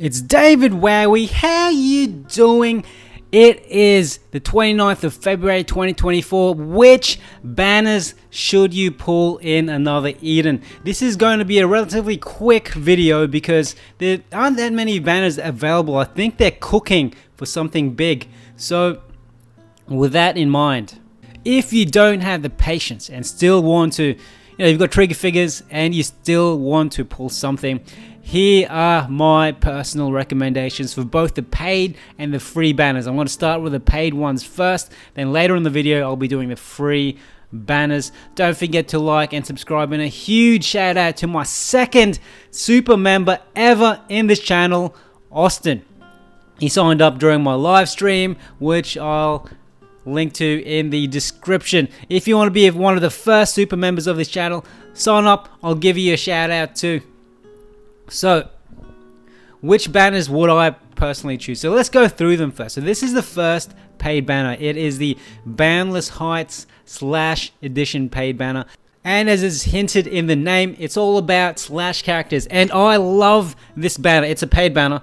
It's David Wowee. How you doing? It is the 29th of February 2024. Which banners should you pull in Another Eden? This is going to be a relatively quick video because there aren't that many banners available. I think they're cooking for something big. So with that in mind, if you don't have the patience and still want to, you've got trigger figures and you still want to pull something, here are my personal recommendations for both the paid and the free banners. I'm going to start with the paid ones first, then later in the video I'll be doing the free banners. Don't forget to like and subscribe, and a huge shout out to my second super member ever in this channel, Austin. He signed up during my live stream, which I'll link to in the description. If you want to be one of the first super members of this channel, sign up. I'll give you a shout out too. So, which banners would I personally choose? So let's go through them first. So this is the first paid banner. It is the Boundless Heights / Edition paid banner. And as is hinted in the name, it's all about slash characters. And I love this banner. It's a paid banner.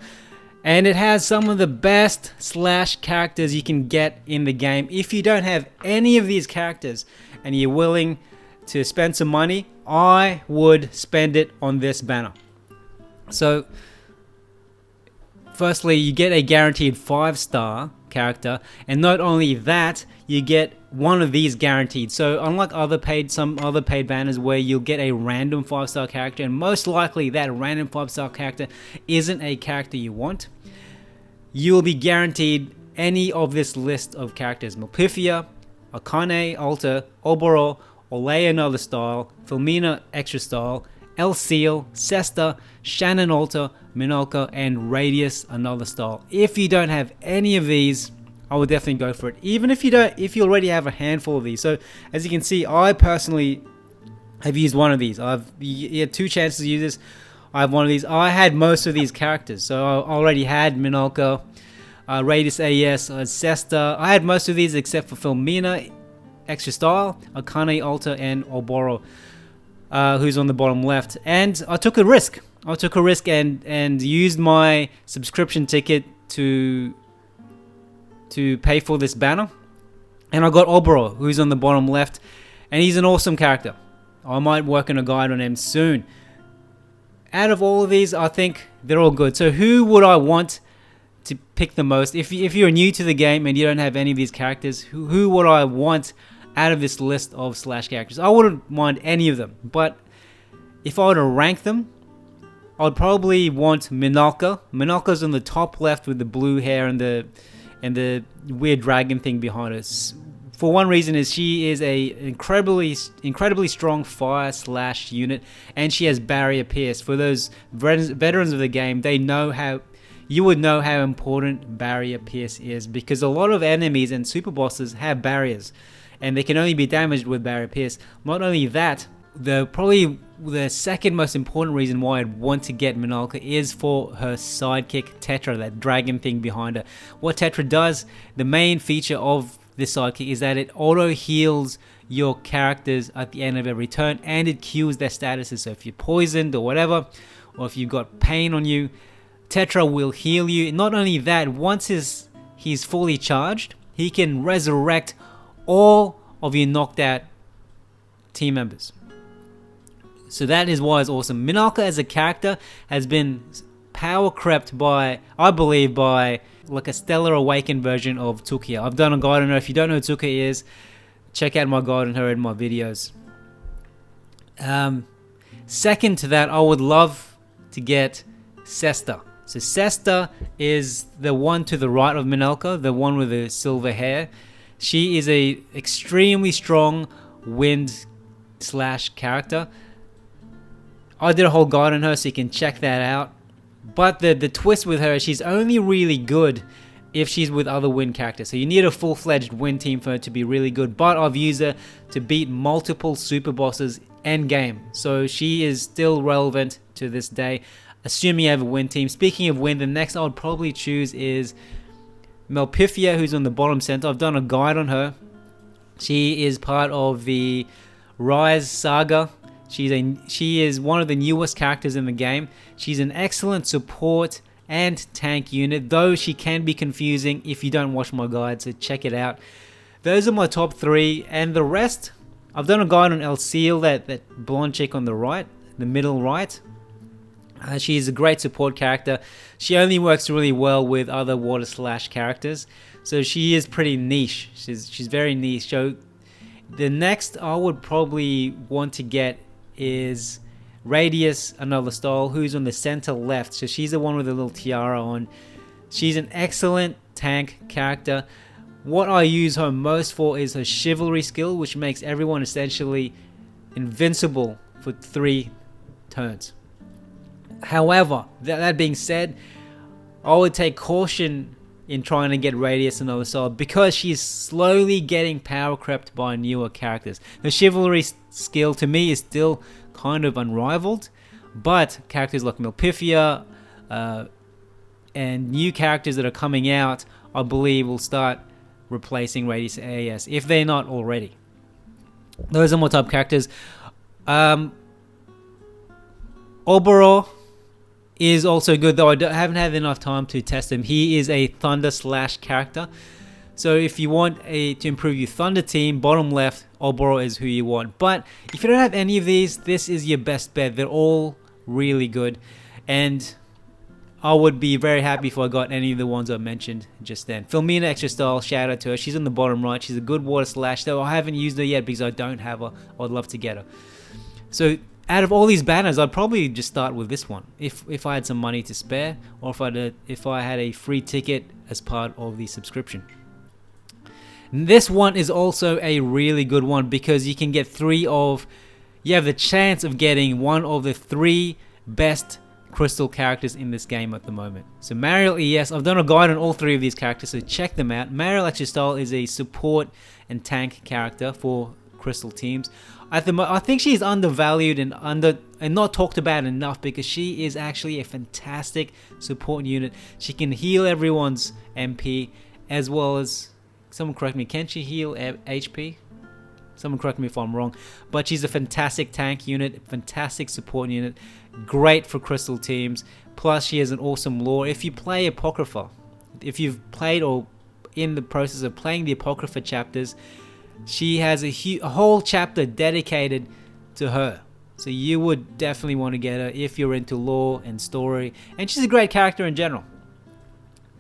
And it has some of the best slash characters you can get in the game. If you don't have any of these characters and you're willing to spend some money, I would spend it on this banner. So, firstly, you get a guaranteed 5-star character, and not only that, you get one of these guaranteed. So, unlike some other paid banners where you'll get a random 5-star character, and most likely that random 5-star character isn't a character you want, you'll be guaranteed any of this list of characters: Malpifia, Akane Alter, Oboro, Olay Another Style, Filmina Extra Style, El Seal, Sesta, Shannon Alter, Minolka, and Radius Another Style. If you don't have any of these, I would definitely go for it. Even if you you already have a handful of these. So as you can see, I personally have used one of these. You had 2 chances to use this. I have one of these. I had most of these characters. So I already had Minolka, Radius AES, Sesta. I had most of these except for Filmina Extra Style, Akane Alter, and Oboro, who's on the bottom left. And I took a risk. And used my subscription ticket to pay for this banner. And I got Oboro, who's on the bottom left, and he's an awesome character. I might work on a guide on him soon. Out of all of these, I think they're all good. So who would I want to pick the most? If you're new to the game and you don't have any of these characters, who would I want out of this list of slash characters? I wouldn't mind any of them, but if I were to rank them, I'd probably want Minolka. Minolka's on the top left with the blue hair and the weird dragon thing behind her. For one reason is she is a incredibly strong fire slash unit, and she has barrier pierce. For those veterans of the game, you would know how important barrier pierce is, because a lot of enemies and super bosses have barriers, and they can only be damaged with barrier pierce. Not only that, probably the second most important reason why I'd want to get Minolka is for her sidekick Tetra, that dragon thing behind her. What Tetra does, the main feature of this sidekick, is that it auto heals your characters at the end of every turn, and it queues their statuses. So if you're poisoned or whatever, or if you've got pain on you, Tetra will heal you. Not only that, once he's fully charged, he can resurrect all of your knocked out team members. So that is why it's awesome. Minolka as a character has been power crept by, I believe, by like a Stellar Awakened version of Tukia. I've done a guide on her. If you don't know who Tukia is, check out my guide on her in my videos. Second to that, I would love to get Sesta. So Sesta is the one to the right of Minolka, the one with the silver hair. She is a extremely strong wind slash character. I did a whole guide on her, so you can check that out. But the twist with her is she's only really good if she's with other wind characters. So you need a full-fledged wind team for her to be really good. But I've used her to beat multiple super bosses end game. So she is still relevant to this day, assuming you have a wind team. Speaking of wind, the next I would probably choose is Malpifia, who's on the bottom center. I've done a guide on her. She is part of the Rise Saga. She is one of the newest characters in the game. She's an excellent support and tank unit, though she can be confusing if you don't watch my guide, so check it out. Those are my top 3, and the rest, I've done a guide on El Seal, that blonde chick on the right, the middle right. She's a great support character. She only works really well with other water slash characters, so she is pretty niche. She's very niche. So the next I would probably want to get is Radius, another style, who's on the center left. So she's the one with the little tiara on. She's an excellent tank character. What I use her most for is her chivalry skill, which makes everyone essentially invincible for 3 turns. However, that being said, I would take caution in trying to get Radius another style because she's slowly getting power crept by newer characters. The chivalry skill to me is still kind of unrivaled, but characters like Milpifia and new characters that are coming out, I believe, will start replacing Radius AAS if they're not already. Those are my top characters. Oboro is also good, though I haven't had enough time to test him. He is a Thunder Slash character. So if you want to improve your Thunder team, bottom left, Oboro is who you want. But if you don't have any of these, this is your best bet. They're all really good. And I would be very happy if I got any of the ones I mentioned just then. Filmina Extra Style, shout out to her. She's on the bottom right. She's a good water slash, though I haven't used her yet because I don't have her. I'd love to get her. So out of all these banners, I'd probably just start with this one if I had some money to spare, or if I had a free ticket as part of the subscription. This one is also a really good one because you can get you have the chance of getting one of the 3 best crystal characters in this game at the moment. So Mariel ES, I've done a guide on all 3 of these characters, so check them out. Mariel Extra Style is a support and tank character for crystal teams. I think she's undervalued and not talked about enough because she is actually a fantastic support unit. She can heal everyone's MP as well as, someone correct me, can she heal HP? Someone correct me if I'm wrong. But she's a fantastic tank unit, fantastic support unit, great for crystal teams. Plus she has an awesome lore. If you play Apocrypha, if you've played or in the process of playing the Apocrypha chapters, she has a whole chapter dedicated to her. So you would definitely want to get her if you're into lore and story. And she's a great character in general.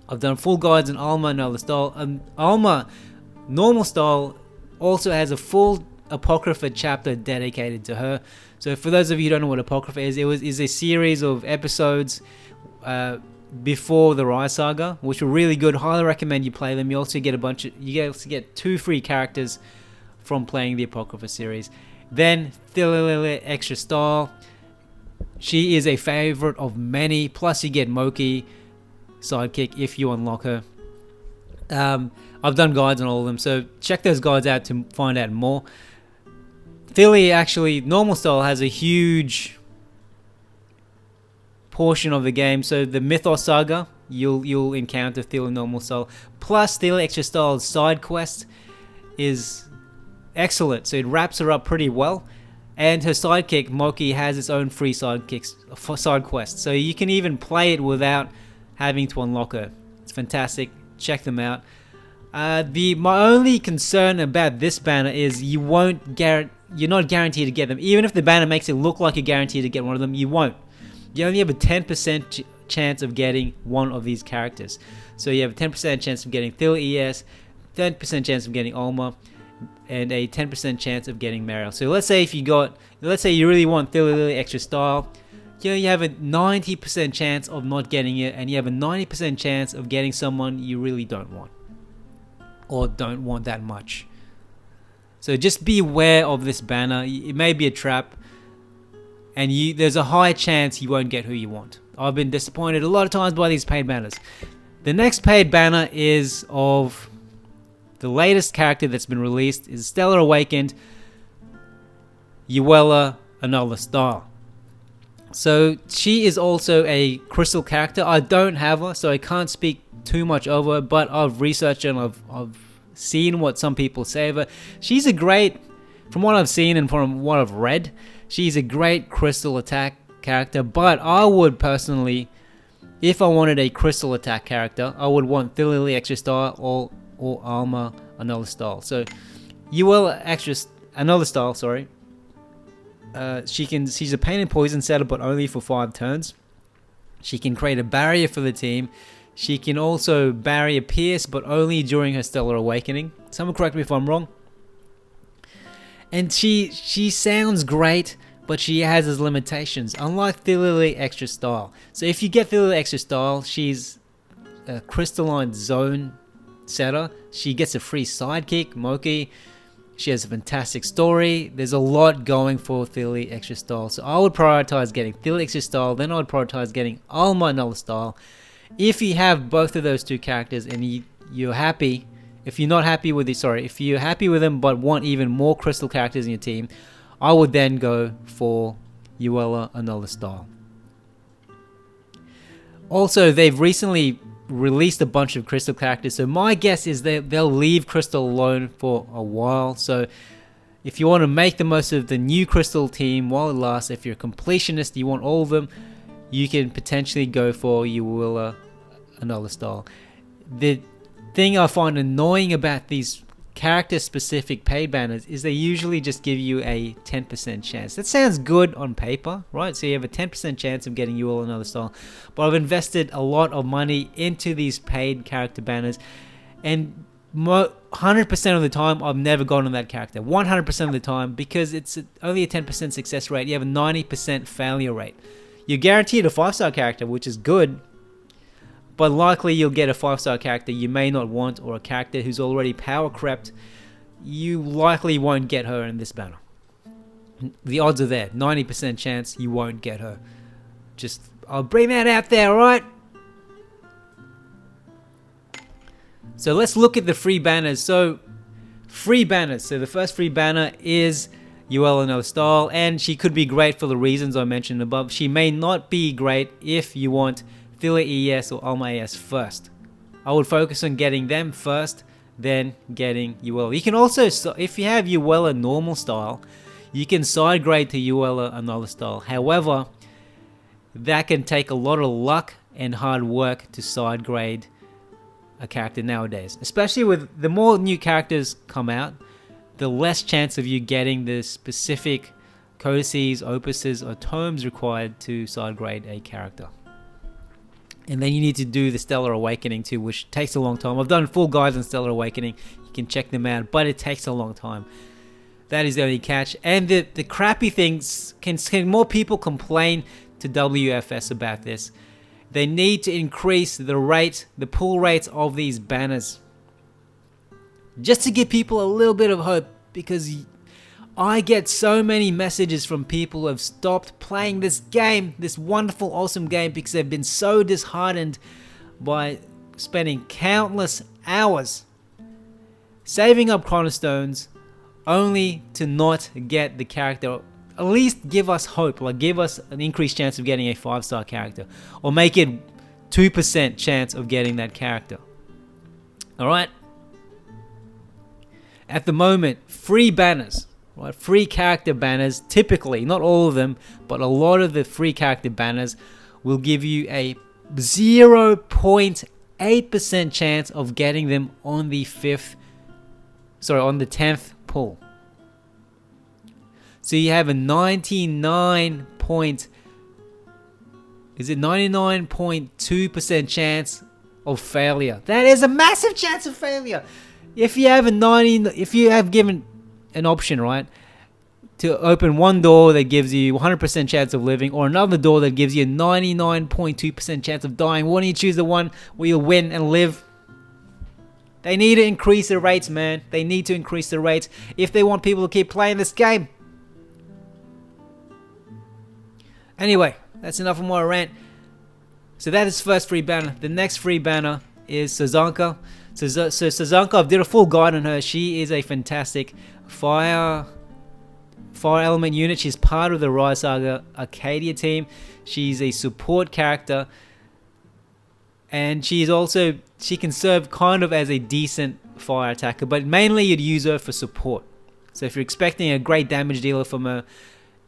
I've done full guides on Alma and other style. Alma, normal style, also has a full Apocrypha chapter dedicated to her. So for those of you who don't know what Apocrypha is, is a series of episodes before the Rise Saga, which were really good. Highly recommend you play them. You also get 2 free characters from playing the Apocrypha series. Then Thililili Extra Style, she is a favorite of many. Plus you get Moki sidekick if you unlock her. I've done guides on all of them, so check those guides out to find out more. Thili, actually, normal style has a huge portion of the game. So the Mythos Saga, you'll encounter Thili normal style. Plus Thili Extra Style's side quest is excellent. So it wraps her up pretty well. And her sidekick, Moki, has its own free side quest. So you can even play it without having to unlock her. It's fantastic. Check them out. My only concern about this banner is you're not guaranteed to get them. Even if the banner makes it look like you're guaranteed to get one of them, you won't. You only have a 10% chance of getting one of these characters. So you have a 10% chance of getting Thil ES, 10% chance of getting Alma, and a 10% chance of getting Mariel. So let's say you really want Thil Extra Style, you have a 90% chance of not getting it, and you have a 90% chance of getting someone you really don't want, or don't want that much. So just be aware of this banner. It may be a trap, and there's a high chance you won't get who you want. I've been disappointed a lot of times by these paid banners. The next paid banner is of the latest character that's been released, is Stellar Awakened, Yuela Another Style. So she is also a crystal character. I don't have her, so I can't speak too much over her, but I've researched and I've seen what some people say of her. She's a great, from what I've seen and from what I've read, she's a great crystal attack character, but I would personally If I wanted a crystal attack character, I would want Thilly extra style or Alma another style. So Yuela extra another style, sorry. She's a pain and poison setter, but only for 5 turns. She can create a barrier for the team. She can also barrier pierce, but only during her Stellar Awakening. Someone correct me if I'm wrong. And she sounds great, but she has its limitations, unlike Thilly extra style. So if you get Thilly extra style, she's a crystalline zone setter. She gets a free sidekick, Moki. She has a fantastic story. There's a lot going for Thilly extra style. So I would prioritize getting Thilly extra style, then I would prioritize getting Alma another style. If you have both of those two characters and you're happy, if you're happy with them but want even more crystal characters in your team, I would then go for Yuela another style. Also, they've recently released a bunch of crystal characters, so my guess is they'll leave crystal alone for a while. So if you want to make the most of the new crystal team while it lasts, if you're a completionist, you want all of them, you can potentially go for Yuela another style. The thing I find annoying about these character specific paid banners is they usually just give you a 10% chance. That sounds good on paper, right? So you have a 10% chance of getting Yuela another style, but I've invested a lot of money into these paid character banners, and 100% of the time I've never gotten that character. 100% of the time, because it's only a 10% success rate. You have a 90% failure rate. You're guaranteed a 5-star character, which is good, but likely you'll get a 5-star character you may not want, or a character who's already power crept. You likely won't get her in this banner. The odds are there. 90% chance you won't get her. I'll bring that out there, alright? So let's look at the free banners. So the first free banner is Yuela another style, and she could be great for the reasons I mentioned above. She may not be great if you want Thilly ES or Alma ES first. I would focus on getting them first, then getting Yuela. You can also, if you have Yuela normal style, you can side grade to Yuela another style. However, that can take a lot of luck and hard work to side grade a character nowadays. Especially with the more new characters come out, the less chance of you getting the specific codices, opuses, or tomes required to side grade a character. And then you need to do the Stellar Awakening too, which takes a long time. I've done full guides on Stellar Awakening. You can check them out, but it takes a long time. That is the only catch. And the crappy things, can more people complain to WFS about this? They need to increase the pull rates of these banners, just to give people a little bit of hope, because I get so many messages from people who have stopped playing this game, this wonderful, awesome game, because they've been so disheartened by spending countless hours saving up chronostones only to not get the character. At least give us hope, like give us an increased chance of getting a 5-star character, or make it 2% chance of getting that character. Alright? At the moment, free banners. Right, free character banners, typically, not all of them, but a lot of the free character banners will give you a 0.8% chance of getting them on the 10th pull. So you have a 99.2% chance of failure. That is a massive chance of failure. If you have given an option, right, to open one door that gives you 100% chance of living, or another door that gives you a 99.2% chance of dying, why don't you choose the one where you'll win and live? They need to increase the rates, man. They need to increase the rates if they want people to keep playing this game. Anyway, that's enough of my rant. So that is first free banner. The next free banner is SAZANCA. So SAZANCA, I did a full guide on her. She is a fantastic fire element unit. She's part of the Rise Saga Arcadia team. She's a support character, and she can serve kind of as a decent fire attacker, but mainly you'd use her for support. So if you're expecting a great damage dealer from her,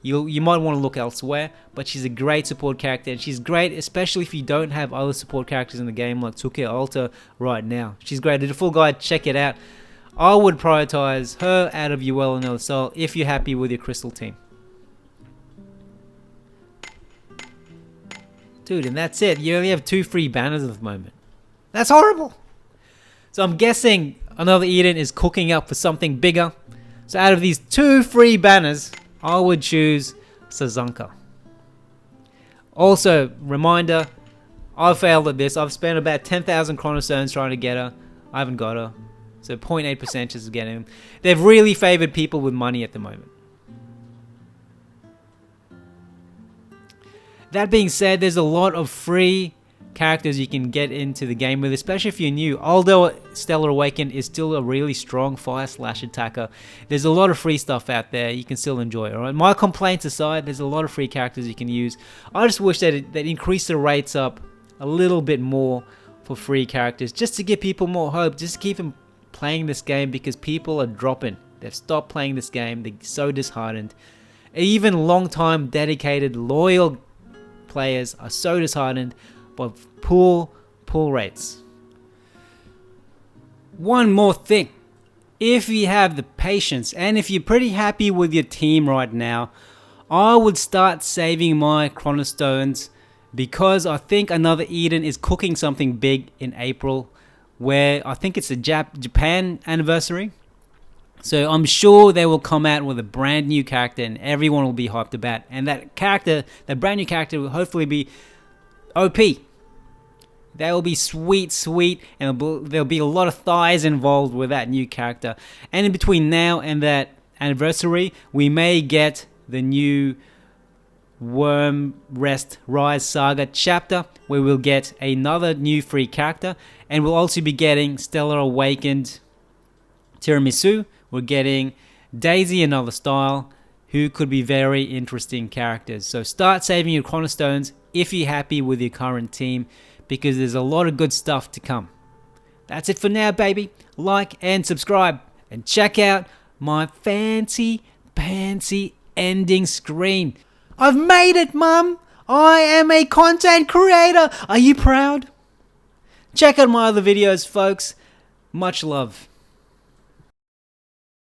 you might want to look elsewhere, but she's a great support character, and she's great especially if you don't have other support characters in the game like Tsuke Alta right now. She's great. It's a full guide, check it out. I would prioritize her out of Yuel and El Sol if you're happy with your Crystal team. Dude, and that's it. You only have 2 free banners at the moment. That's horrible. So I'm guessing Another Eden is cooking up for something bigger. So out of these 2 free banners, I would choose SAZANCA. Also, reminder, I've failed at this. I've spent about 10,000 chronostones trying to get her. I haven't got her. So 0.8% chance of getting them. They've really favored people with money at the moment. That being said, there's a lot of free characters you can get into the game with, especially if you're new. Although Stellar Awakened is still a really strong fire slash attacker, there's a lot of free stuff out there you can still enjoy. Alright, my complaints aside, there's a lot of free characters you can use. I just wish that they'd increase the rates up a little bit more for free characters, just to give people more hope, just to keep them playing this game, because people are dropping. They've stopped playing this game. They're so disheartened. Even long-time, dedicated, loyal players are so disheartened by poor rates. One more thing. If you have the patience and if you're pretty happy with your team right now, I would start saving my chronostones, because I think Another Eden is cooking something big in April, where I think it's the Japan anniversary. So I'm sure they will come out with a brand new character and everyone will be hyped about. And that brand new character will hopefully be OP. That will be sweet, and there'll be a lot of thighs involved with that new character. And in between now and that anniversary, we may get the new Worm Rest Rise Saga chapter, where we'll get another new free character, and we'll also be getting Stellar Awakened Tiramisu. We're getting Daisy, Another Style, who could be very interesting characters. So start saving your chronostones if you're happy with your current team, because there's a lot of good stuff to come. That's it for now, baby. Like and subscribe, and check out my fancy ending screen. I've made it, Mum! I am a content creator! Are you proud? Check out my other videos, folks. Much love.